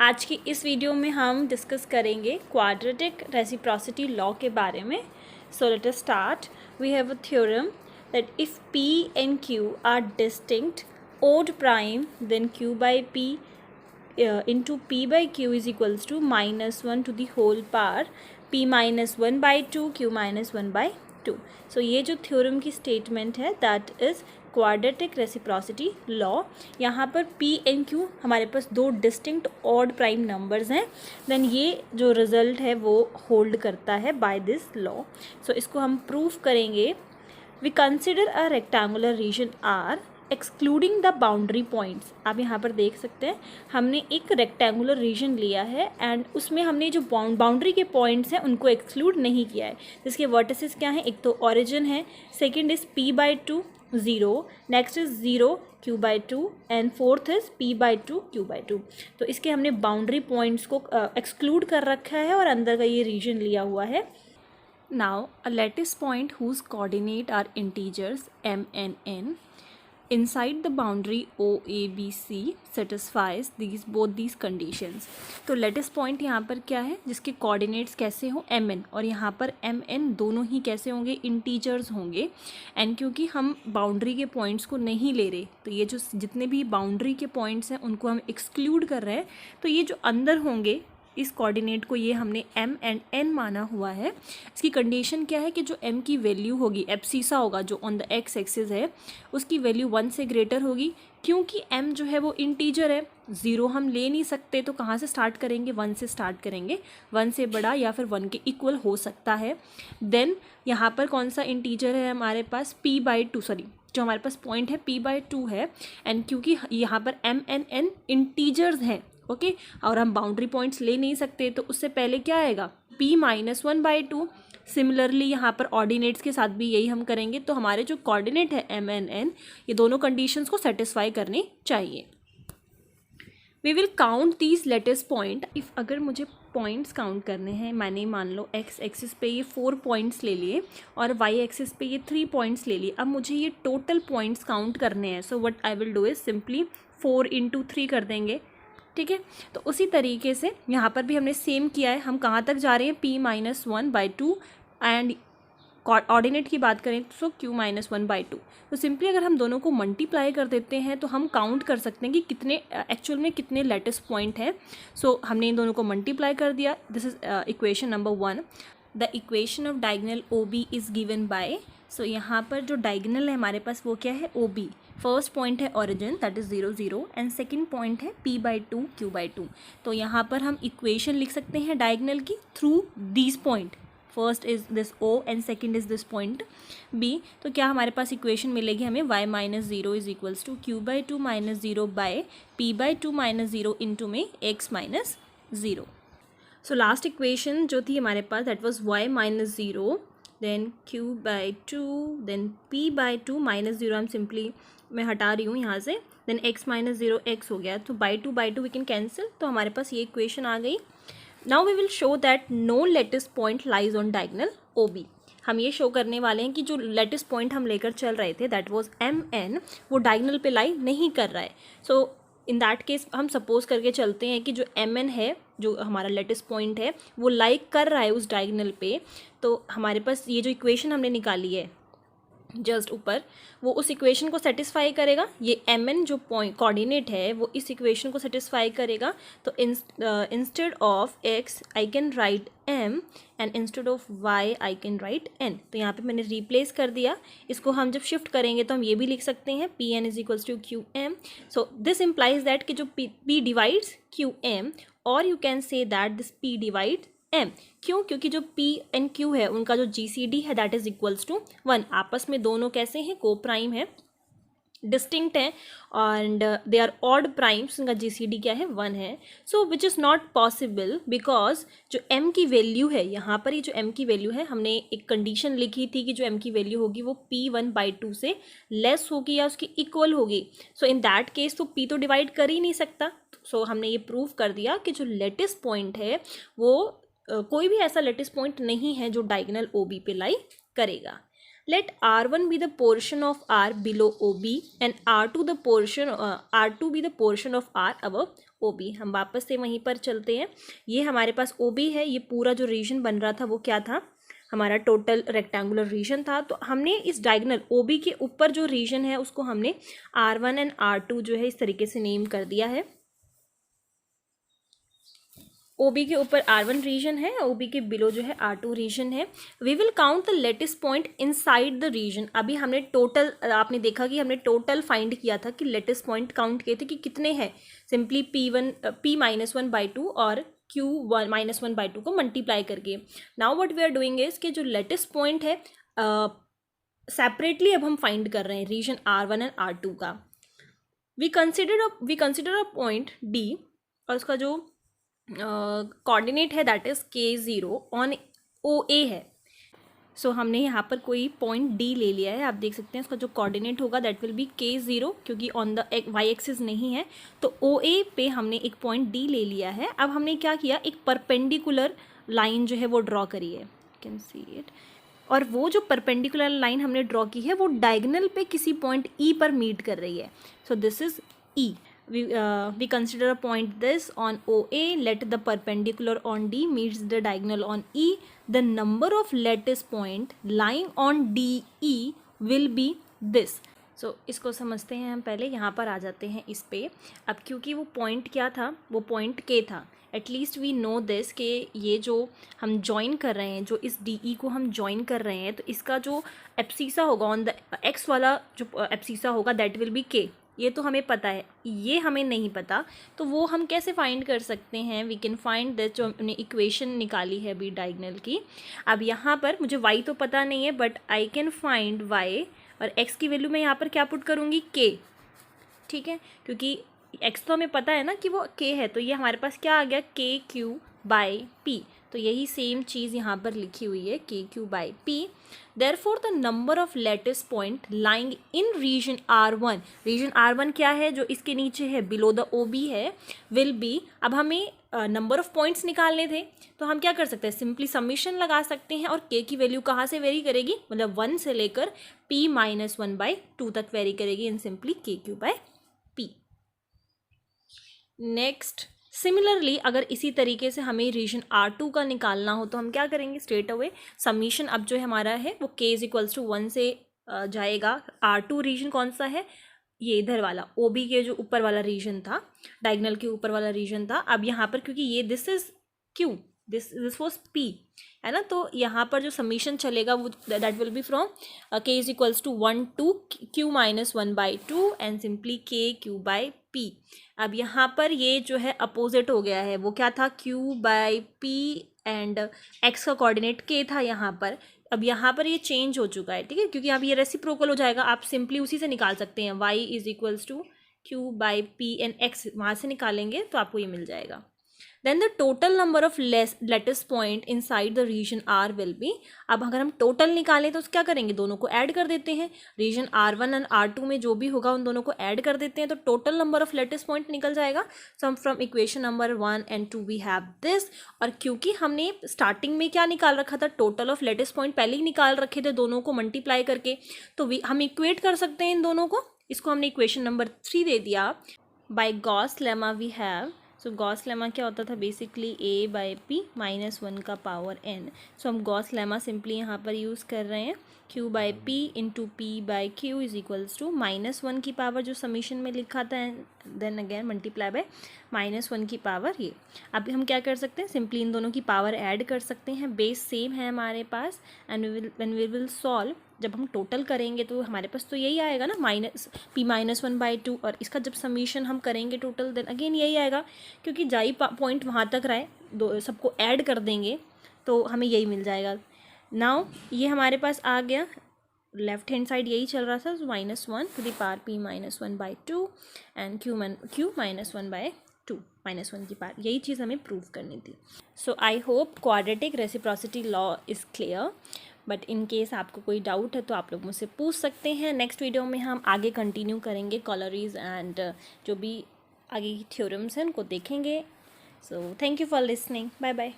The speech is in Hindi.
आज की इस वीडियो में हम डिस्कस करेंगे क्वाड्रेटिक रेसिप्रोसिटी लॉ के बारे में। So let us start. We have a theorem that if p and q are distinct odd prime then q by p into p by q is equals to -1 to the whole power p minus 1 by 2 q minus 1 by 2। सो ये जो थ्योरम की स्टेटमेंट है that is quadratic reciprocity law. यहाँ पर p एंड q हमारे पास दो डिस्टिंक्ट ऑड प्राइम नंबर्स हैं, देन ये जो रिजल्ट है वो होल्ड करता है बाय दिस लॉ। सो इसको हम प्रूव करेंगे। We consider a rectangular region R excluding the boundary points. आप यहाँ पर देख सकते हैं हमने एक रेक्टेंगुलर रीजन लिया है एंड उसमें हमने जो बाउंड्री के पॉइंट्स हैं उनको एक्सक्लूड नहीं किया है। जिसके वर्टिसेस क्या हैं, एक तो ओरिजिन है, second is p/2 0, next is 0 q/2 and fourth is p/2 q/2। तो इसके हमने बाउंड्री पॉइंट्स को एक्सक्लूड कर रखा है और अंदर का ये रीजन लिया हुआ है। Now a lattice point whose coordinate are integers m and n inside the boundary OABC satisfies both these conditions। तो lattice point यहाँ पर क्या है जिसके coordinates कैसे हो mn, और यहाँ पर mn दोनों ही कैसे होंगे, integers होंगे। and क्योंकि हम boundary के points को नहीं ले रहे तो ये जो जितने भी boundary के points हैं उनको हम exclude कर रहे हैं, तो ये जो अंदर होंगे इस कोऑर्डिनेट को ये हमने m एंड n माना हुआ है। इसकी कंडीशन क्या है कि जो m की वैल्यू होगी, एब्सिसा होगा जो ऑन द x एक्सिस है, उसकी वैल्यू 1 से ग्रेटर होगी। क्योंकि m जो है वो इंटीजर है, 0 हम ले नहीं सकते तो कहाँ से स्टार्ट करेंगे, 1 से स्टार्ट करेंगे। 1 से बड़ा या फिर 1 के इक्वल हो सकता है। देन यहाँ पर कौन सा इंटीजर है हमारे पास, p/2, सॉरी जो हमारे पास पॉइंट है p/2 है। एंड क्योंकि यहाँ पर m एंड n इंटीजर्स हैं, ओके, और हम बाउंड्री पॉइंट्स ले नहीं सकते तो उससे पहले क्या आएगा, p-1/2। सिमिलरली यहाँ पर ऑर्डिनेट्स के साथ भी यही हम करेंगे। तो हमारे जो कोऑर्डिनेट है m एंड n, ये दोनों कंडीशंस को सेटिस्फाई करनी चाहिए। We will count these lattice point. If अगर मुझे पॉइंट्स काउंट करने हैं, मैंने मान लो x एक्सिस पे ये 4 पॉइंट्स ले लिए और y एक्सिस पे ये 3 पॉइंट्स ले लिए। अब मुझे ये टोटल पॉइंट्स काउंट करने हैं। So what I will do is simply 4 × 3 कर देंगे, ठीक है। तो उसी तरीके से यहाँ पर भी हमने सेम किया है। हम कहाँ तक जा रहे हैं, p-1/2 एंड ऑर्डिनेट की बात करें तो q-1/2। तो सिंपली अगर हम दोनों को मल्टीप्लाई कर देते हैं तो हम काउंट कर सकते हैं कि कितने एक्चुअल में कितने लेटेस पॉइंट हैं। सो हमने इन दोनों को मल्टीप्लाई कर दिया। This is equation number 1। The equation of diagonal OB is given by, so यहाँ पर जो डायगोनल है हमारे पास वो क्या है, OB। फर्स्ट पॉइंट है origin that is 0 0 and second point है p/2 q/2। तो यहाँ पर हम इक्वेशन लिख सकते हैं डायगोनल की through these point. First is this O and second is this point B। तो क्या हमारे पास इक्वेशन मिलेगी हमें, y-0 is equals to q/2 - 0 by p/2 - 0 into में x - 0। सो लास्ट इक्वेशन जो थी हमारे पास that was y-0 then q/2 then p/2 - 0, हम सिंपली मैं हटा रही हूँ यहाँ से, देन x - 0 x हो गया। तो by two we can cancel, तो हमारे पास ये इक्वेशन आ गई। Now we will show that no lattice point lies on diagonal OB। हम ये शो करने वाले हैं कि जो लेटेस्ट पॉइंट हम लेकर चल रहे थे दैट वाज mn, वो डायगोनल पे लाई नहीं कर रहा है। सो इन दैट केस हम सपोज करके चलते हैं कि जो mn है, जो हमारा लेटेस्ट पॉइंट है, वो लाइक कर रहा है उस डायगोनल पे। तो हमारे पास ये जो इक्वेशन हमने निकाली है जस्ट ऊपर, वो उस इक्वेशन को सेटिस्फाई करेगा। ये mn जो पॉइंट कोऑर्डिनेट है वो इस इक्वेशन को सेटिस्फाई करेगा। तो instead of x I can write m and instead of y I can write n। तो यहाँ पे मैंने रिप्लेस कर दिया। इसको हम जब शिफ्ट करेंगे तो हम ये भी लिख सकते हैं pn is equals to qm। So this implies that कि जो p डिवाइड्स qm, और you can say that this p divide m। क्यों, क्योंकि जो p एंड q है उनका जो GCD है दैट इज इक्वल्स टू 1। आपस में दोनों कैसे हैं, को प्राइम है, डिस्टिंक्ट हैं and they are odd primes, उनका GCD क्या है, 1 है। So which is not possible because जो m की वैल्यू है, यहाँ पर ये जो m की वैल्यू है, हमने एक कंडीशन लिखी थी कि जो m की वैल्यू होगी वो p1/2 से लेस होगी या उसकी इक्वल होगी। सो इन दैट केस तो p तो डिवाइड कर ही नहीं सकता। सो हमने ये प्रूव कर दिया कि जो लेटेस्ट पॉइंट है वो कोई भी ऐसा लेटेस्ट पॉइंट नहीं है जो डायगोनल OB पे लाई करेगा। Let R1 be the portion of R below OB and R2 be the portion of R above OB. हम वापस से वहीं पर चलते हैं. ये हमारे पास OB है. ये पूरा जो रीजन बन रहा था वो क्या था, हमारा टोटल रेक्टेंगुलर रीजन था. तो हमने इस डायगोनल OB के ऊपर जो रीजन है उसको हमने R1 एंड R2 जो है इस तरीके से नेम कर दिया है. OB के ऊपर R1 रीजन है, OB के बिलो जो है R2 रीजन है. We will count the lattice point inside the region. अभी हमने टोटल, आपने देखा कि हमने टोटल फाइंड किया था कि लेटेस्ट पॉइंट काउंट किए थे कि कितने हैं. सिंपली P-1/2 और Q-1/2 को मल्टीप्लाई करके. Now what we are doing is कि जो लेटेस्ट पॉइंट है सेपरेटली अब हम फाइंड कर रहे हैं रीजन R1 एंड R2 का. We consider a point D और उसका जो कोऑर्डिनेट है that is K0 on OA है. सो हमने यहाँ पर कोई पॉइंट D ले लिया है. आप देख सकते हैं उसका जो कोऑर्डिनेट होगा दैट विल बी K0 क्योंकि ऑन द y एक्सिस नहीं है. तो OA पे हमने एक पॉइंट D ले लिया है. अब हमने क्या किया, एक परपेंडिकुलर लाइन जो है वो ड्रॉ करी है. Can see it. और वो जो परपेंडिकुलर लाइन हमने ड्रॉ की है वो डायगोनल पे किसी पॉइंट E पर मीट कर रही है. So this is E. We consider a point this on OA. Let the perpendicular on D meets the diagonal on E. The number of lattice point lying on DE will be this. So इसको समझते हैं हम. पहले यहाँ पर आ जाते हैं इस पे. अब क्योंकि वो पॉइंट क्या था, वो पॉइंट K था. एटलीस्ट वी नो दिस कि ये जो हम ज्वाइन कर रहे हैं, जो इस DE को हम ज्वाइन कर रहे हैं, तो इसका जो एब्सिसा होगा ऑन द X वाला जो एब्सिसा होगा दैट विल बी K. ये तो हमें पता है. ये हमें नहीं पता तो वो हम कैसे फाइंड कर सकते हैं. We can find this. जो हमने इक्वेशन निकाली है अभी डायगोनल की. अब यहाँ पर मुझे y तो पता नहीं है but I can find y और x की वैल्यू मैं यहाँ पर क्या पुट करूँगी, k. ठीक है, क्योंकि x तो हमें पता है ना कि वो k है. तो ये हमारे पास क्या आ गया, KQ/P. तो यही सेम चीज़ यहाँ पर लिखी हुई है, KQ/P. Therefore the number of lattice point lying in region R1. region R1 क्या है, जो इसके नीचे है, below the OB है, will be. अब हमें नंबर ऑफ पॉइंट्स निकालने थे तो हम क्या कर सकते हैं, सिंपली समीशन लगा सकते हैं. और k की वैल्यू कहाँ से वेरी करेगी, मतलब 1 से लेकर P-1/2 तक वेरी करेगी. इन सिंपली KQ/P. नेक्स्ट, सिमिलरली अगर इसी तरीके से हमें रीजन R2 का निकालना हो तो हम क्या करेंगे, स्ट्रेट अवे समीशन अब जो हमारा है वो k इज इक्वल्स टू 1 से जाएगा. R2 रीजन कौन सा है, ये इधर वाला OB के जो ऊपर वाला रीजन था, डायगोनल के ऊपर वाला रीजन था. अब यहाँ पर क्योंकि ये this is Q, this was P है ना, तो यहाँ पर जो समीशन चलेगा वो that will be from k is equals to 1 to Q-1/2 and simply KQ/P. अब यहाँ पर ये जो है अपोजिट हो गया है, वो क्या था, Q/P एंड x का कोऑर्डिनेट k था यहाँ पर. अब यहाँ पर ये चेंज हो चुका है, ठीक है, क्योंकि अब ये रेसिप्रोकल हो जाएगा. आप सिंपली उसी से निकाल सकते हैं, y is equals to Q/P and x वहाँ से निकालेंगे तो आपको ये मिल जाएगा. Then the total number of lattice point inside the region R will be. अब अगर हम टोटल निकालें तो क्या करेंगे, दोनों को ऐड कर देते हैं. रीजन R1 एंड R2 में जो भी होगा उन दोनों को ऐड कर देते हैं तो total number of lattice point निकल जाएगा. Sum from equation number 1 and 2 we have this. और क्योंकि हमने स्टार्टिंग में क्या निकाल रखा था, टोटल ऑफ lattice point पहले ही निकाल रखे थे दोनों को मल्टीप्लाई करके, तो हम इक्वेट कर सकते हैं इन दोनों को. इसको हमने इक्वेशन नंबर 3 दे दिया. By Gauss lemma we have. So Gauss lemma क्या होता था, बेसिकली A/P -1 का पावर n. सो हम गॉस लेमा सिंपली यहाँ पर यूज़ कर रहे हैं. Q/P into P/Q is equals to -1 की पावर जो समीशन में लिखा था, देन अगेन मल्टीप्लाई बाय -1 की पावर ये. अब हम क्या कर सकते हैं, सिंपली इन दोनों की पावर ऐड कर सकते हैं. बेस सेम है हमारे पास and when we will solve, जब हम टोटल करेंगे तो हमारे पास तो यही आएगा ना, P-1/2. और इसका जब समीशन हम करेंगे टोटल देन अगेन यही आएगा, क्योंकि जाई पॉइंट वहाँ तक रहे, दो सबको ऐड कर देंगे तो हमें यही मिल जाएगा. नाउ ये हमारे पास आ गया, लेफ्ट हैंड साइड यही चल रहा था, -1 to the power P-1/2 and Q-1/2 -1 की पावर, यही चीज़ हमें प्रूव करनी थी. So I hope quadratic reciprocity law is clear. But in case आपको कोई डाउट है तो आप लोग मुझसे पूछ सकते हैं. नेक्स्ट वीडियो में हम आगे कंटिन्यू करेंगे कॉलरीज एंड जो भी आगे की थ्योरम्स हैं उनको देखेंगे. So thank you for listening. Bye bye.